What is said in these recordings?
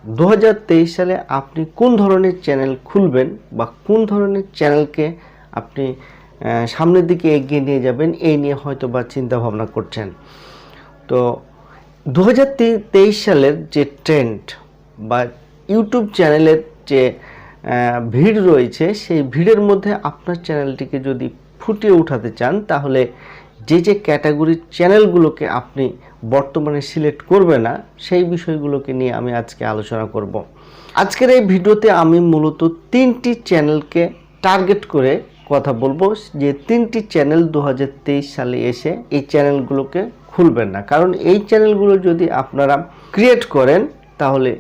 2023 সালে আপনি কোন ধরনের চ্যানেল খুলবেন বা কোন ধরনের চ্যানেলকে আপনি সামনের দিকে এগিয়ে নিয়ে যাবেন এই নিয়ে হয়তো বা চিন্তা ভাবনা করছেন। তো 2023 সালের যে ট্রেন্ড বা ইউটিউব চ্যানেলের যে ভিড় রয়েছে সেই ভিড়ের মধ্যে আপনার চ্যানেলটিকে যদি ফুটিয়ে উঠাতে চান তাহলে যে ক্যাটাগরির চ্যানেলগুলোকে আপনি বর্তমানে সিলেক্ট করবে না সেই বিষয়গুলোকে নিয়ে আমি আজকে আলোচনা করব। আজকের এই ভিডিওতে আমি মূলত 3টি চ্যানেলকে টার্গেট করে কথা বলবো যে 3টি চ্যানেল 2023 সালে এসে এই চ্যানেলগুলোকে খুলবেন না, কারণ এই চ্যানেলগুলো যদি আপনারা ক্রিয়েট করেন তাহলে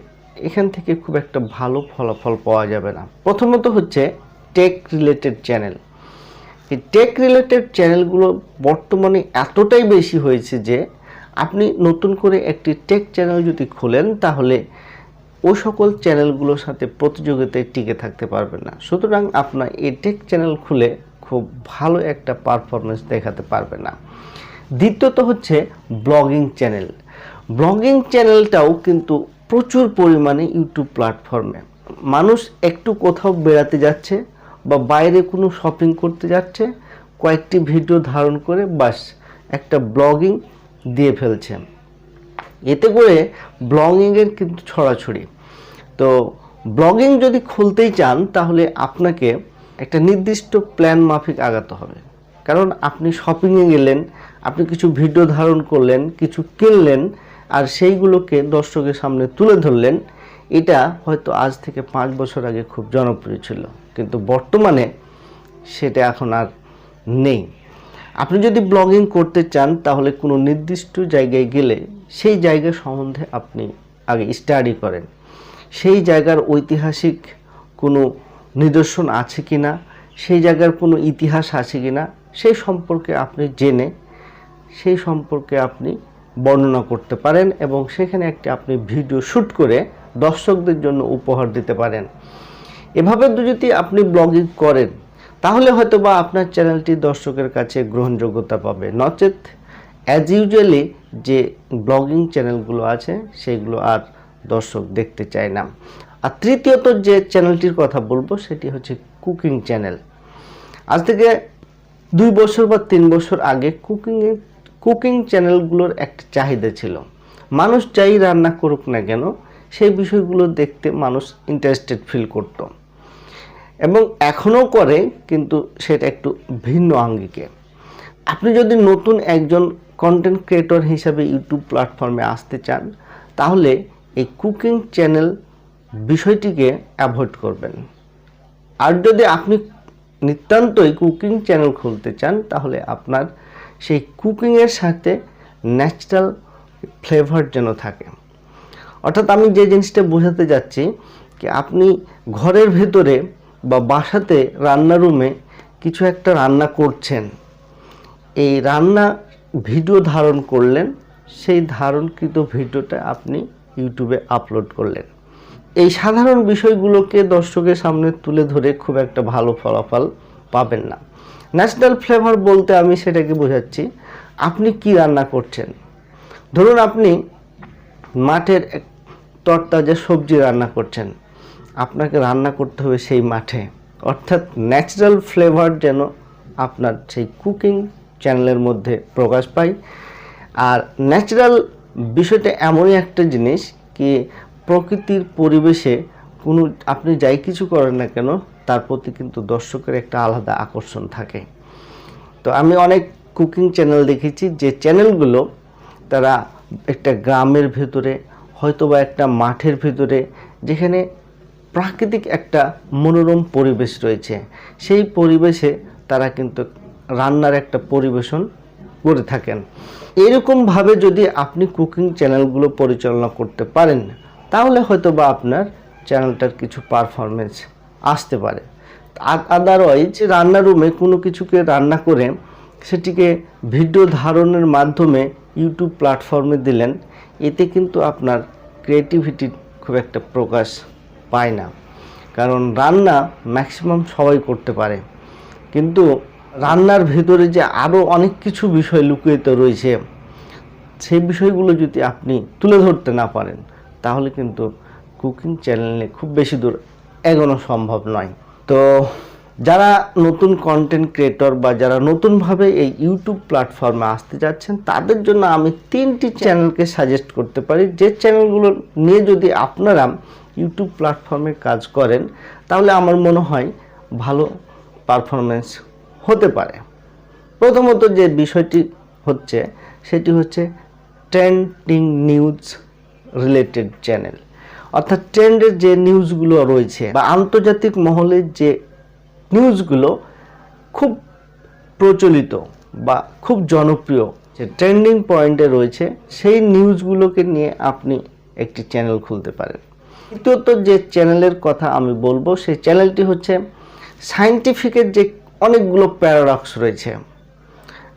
এখান থেকে খুব একটা ভালো ফলাফল পাওয়া যাবে না। প্রথমত হচ্ছে টেক রিলেটেড চ্যানেল। এই টেক রিলেটেড চ্যানেলগুলো বর্তমানে এতটাই বেশি হয়েছে যে আপনি নতুন করে একটি টেক চ্যানেল যদি খোলেন তাহলে ওই সকল চ্যানেলগুলোর সাথে প্রতিযোগিতায় টিকে থাকতে পারবেন না। সুতরাং আপনার এই টেক চ্যানেল খুলে খুব ভালো একটা পারফরমেন্স দেখাতে পারবে না। দ্বিতীয়ত হচ্ছে ব্লগিং চ্যানেল। ব্লগিং চ্যানেলটাও কিন্তু প্রচুর পরিমাণে ইউটিউব প্ল্যাটফর্মে মানুষ একটু কোথাও বেড়াতে যাচ্ছে বা বাইরে কোনো শপিং করতে যাচ্ছে, কয়েকটি ভিডিও ধারণ করে বাস একটা ব্লগিং দিয়ে ফেলছে। এতে করে ব্লগিংয়ের কিন্তু ছড়াছড়ি। তো ব্লগিং যদি খুলতেই চান তাহলে আপনাকে একটা নির্দিষ্ট প্ল্যান মাফিক আগাতে হবে, কারণ আপনি শপিংয়ে গেলেন, আপনি কিছু ভিডিও ধারণ করলেন, কিছু কিনলেন আর সেইগুলোকে দর্শকের সামনে তুলে ধরলেন। এটা হয়তো আজ থেকে 5 বছর আগে খুব জনপ্রিয় ছিল, কিন্তু বর্তমানে সেটা এখন আর নেই। আপনি যদি ব্লগিং করতে চান তাহলে কোনো নির্দিষ্ট জায়গায় গেলে সেই জায়গা সম্বন্ধে আপনি আগে স্টাডি করেন, সেই জায়গার ঐতিহাসিক কোনো নিদর্শন আছে কি না, সেই জায়গার কোনো ইতিহাস আছে কি না সেই সম্পর্কে আপনি জেনে সেই সম্পর্কে আপনি বর্ণনা করতে পারেন এবং সেখানে একটি আপনি ভিডিও শ্যুট করে দর্শকদের জন্য উপহার দিতে পারেন। এভাবে যদি আপনি ব্লগিং করেন তাহলে হয়তো বা আপনার চ্যানেলটি দর্শকের কাছে গ্রহণযোগ্যতা পাবে, নচেত অ্যাজ ইউজুয়ালি যে ব্লগিং চ্যানেলগুলো আছে সেগুলো আর দর্শক দেখতে চায় না। আর তৃতীয়ত যে চ্যানেলটির কথা বলবো সেটি হচ্ছে কুকিং চ্যানেল। আজ থেকে 2 বছর বা 3 বছর আগে কুকিং চ্যানেলগুলোর একটা চাহিদা ছিল। মানুষ যাই রান্না করুক না কেন সেই বিষয়গুলো দেখতে মানুষ ইন্টারেস্টেড ফিল করত এবং এখনও করে, কিন্তু সেটা একটু ভিন্ন আঙ্গিকে। আপনি যদি নতুন একজন কন্টেন্ট ক্রিয়েটর হিসাবে ইউটিউব প্ল্যাটফর্মে আসতে চান তাহলে এই কুকিং চ্যানেল বিষয়টিকে অ্যাভয়েড করবেন। আর যদি আপনি নিতান্তই কুকিং চ্যানেল খুলতে চান তাহলে আপনার সেই কুকিংয়ের সাথে ন্যাচারাল ফ্লেভার যেন থাকে। অর্থাৎ আমি যে জিনিসটা বোঝাতে যাচ্ছি কি, আপনি ঘরের ভেতরে বা বাসাতে রান্না রুমে কিছু একটা রান্না করছেন, এই রান্না ভিডিও ধারণ করলেন, সেই ধারণকৃত ভিডিওটা আপনি ইউটিউবে আপলোড করলেন। এই সাধারণ বিষয়গুলোকে দর্শকের সামনে তুলে ধরে খুব একটা ভালো ফলাফল পাবেন না। ন্যাচারাল ফ্লেভার বলতে আমি সেটাকে বোঝাচ্ছি, আপনি কি রান্না করছেন। ধরুন আপনি মাঠের তরতাজা সবজি রান্না করছেন, আপনাকে রান্না করতে হবে সেই মাঠে, অর্থাৎ ন্যাচারাল ফ্লেভার যেন আপনার সেই কুকিং চ্যানেলের মধ্যে প্রকাশ পায়। আর ন্যাচারাল বিষয়টা এমনই একটা জিনিস কি, প্রকৃতির পরিবেশে কোনো আপনি যাই কিছু করেন না কেন তার প্রতি কিন্তু দর্শকের একটা আলাদা আকর্ষণ থাকে। তো আমি অনেক কুকিং চ্যানেল দেখেছি যে চ্যানেলগুলো তারা একটা গ্রামের ভেতরে হয়তো বা একটা মাঠের ভেতরে, যেখানে প্রাকৃতিক একটা মনোরম পরিবেশ রয়েছে, সেই পরিবেশে তারা কিন্তু রান্নার একটা পরিবেশন করে থাকেন। এরকমভাবে যদি আপনি কুকিং চ্যানেলগুলো পরিচালনা করতে পারেন তাহলে হয়তো বা আপনার চ্যানেলটার কিছু পারফরমেন্স আসতে পারে। আদারওয়াইজ রান্না রুমে কোনো কিছুকে রান্না করে সেটিকে ভিডিও ধারণের মাধ্যমে ইউটিউব প্ল্যাটফর্মে দিলেন, এতে কিন্তু আপনার ক্রিয়েটিভিটি খুব একটা প্রকাশ পায় না। কারণ রান্না ম্যাক্সিমাম সবাই করতে পারে, কিন্তু রান্নার ভেতরে যে আরও অনেক কিছু বিষয় লুকিয়ে রয়েছে সেই বিষয়গুলো যদি আপনি তুলে ধরতে না পারেন তাহলে কিন্তু কুকিং চ্যানেল নিয়ে খুব বেশি দূর এগোনো সম্ভব নয়। তো যারা নতুন কন্টেন্ট ক্রিয়েটর বা যারা নতুনভাবে এই ইউটিউব প্ল্যাটফর্মে আসতে যাচ্ছেন, তাদের জন্য আমি 3টি চ্যানেলকে সাজেস্ট করতে পারি, যে চ্যানেলগুলো নিয়ে যদি আপনারা ইউটিউব প্ল্যাটফর্মে কাজ করেন তাহলে আমার মনে হয় ভালো পারফরমেন্স হতে পারে। প্রথমত যে বিষয়টি হচ্ছে সেটি হচ্ছে ট্রেন্ডিং নিউজ রিলেটেড চ্যানেল, অর্থাৎ ট্রেন্ডের যে নিউজগুলো রয়েছে বা আন্তর্জাতিক মহলের যে নিউজগুলো খুব প্রচলিত বা খুব জনপ্রিয়, যে ট্রেন্ডিং পয়েন্টে রয়েছে, সেই নিউজগুলোকে নিয়ে আপনি একটি চ্যানেল খুলতে পারেন। দ্বিতীয়ত যে চ্যানেলের কথা আমি বলবো সেই চ্যানেলটি হচ্ছে সায়েন্টিফিকের যে অনেকগুলো প্যারাডক্স রয়েছে,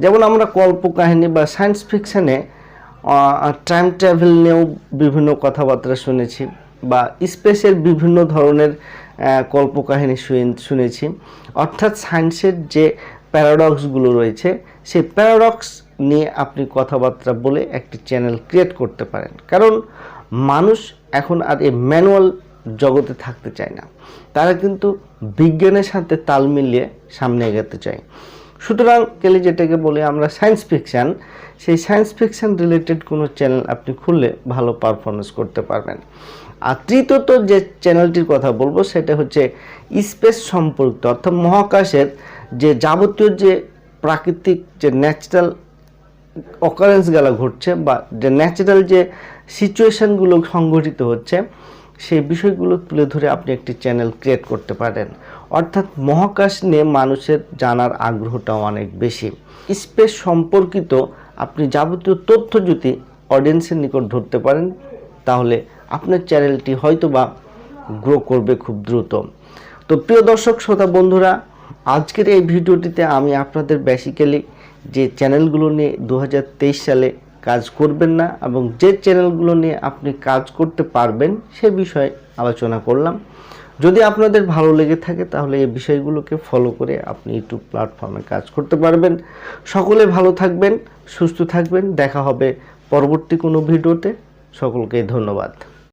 যেমন আমরা কল্পকাহিনী বা সায়েন্স ফিকশানে টাইম ট্রাভেল নিয়েও বিভিন্ন কথাবার্তা শুনেছি, বা স্পেসের বিভিন্ন ধরনের কল্পকাহিনী শুনেছি। অর্থাৎ সায়েন্সের যে প্যারাডক্সগুলো রয়েছে সেই প্যারাডক্স নিয়ে আপনি কথাবার্তা বলে একটি চ্যানেল ক্রিয়েট করতে পারেন, কারণ মানুষ এখন আর এই ম্যানুয়াল জগতে থাকতে চায় না, তারা কিন্তু বিজ্ঞানের সাথে তাল মিলিয়ে সামনে এগোতে চায়। সুতরাং যেটাকে বলে আমরা সায়েন্স ফিকশান, সেই সায়েন্স ফিকশান রিলেটেড কোনো চ্যানেল আপনি খুললে ভালো পারফরমেন্স করতে পারবেন। আর তৃতীয়ত যে চ্যানেলটির কথা বলবো সেটা হচ্ছে স্পেস সম্পর্কিত, অর্থাৎ মহাকাশের যে যাবতীয় যে প্রাকৃতিক যে ন্যাচারাল অকারেন্সগুলো ঘটছে বা যে ন্যাচারাল যে সিচুয়েশানগুলো সংঘটিত হচ্ছে, সেই বিষয়গুলো তুলে ধরে আপনি একটি চ্যানেল ক্রিয়েট করতে পারেন। অর্থাৎ মহাকাশ নিয়ে মানুষের জানার আগ্রহটাও অনেক বেশি। স্পেস সম্পর্কিত আপনি যাবতীয় তথ্য যদি অডিয়েন্সের নিকট ধরতে পারেন তাহলে আপনার চ্যানেলটি হয়তোবা গ্রো করবে খুব দ্রুত। তো প্রিয় দর্শক শ্রোতা বন্ধুরা, আজকের এই ভিডিওটিতে আমি আপনাদের বেসিক্যালি যে চ্যানেলগুলো নিয়ে 2023 সালে কাজ করবেন না এবং যে চ্যানেলগুলো নিয়ে আপনি কাজ করতে পারবেন সে বিষয়ে আলোচনা করলাম। যদি আপনাদের ভালো লেগে থাকে তাহলে এই বিষয়গুলোকে ফলো করে আপনি ইউটিউব প্ল্যাটফর্মে কাজ করতে পারবেন। সকলে ভালো থাকবেন, সুস্থ থাকবেন। দেখা হবে পরবর্তী কোনো ভিডিওতে। সকলকে ধন্যবাদ।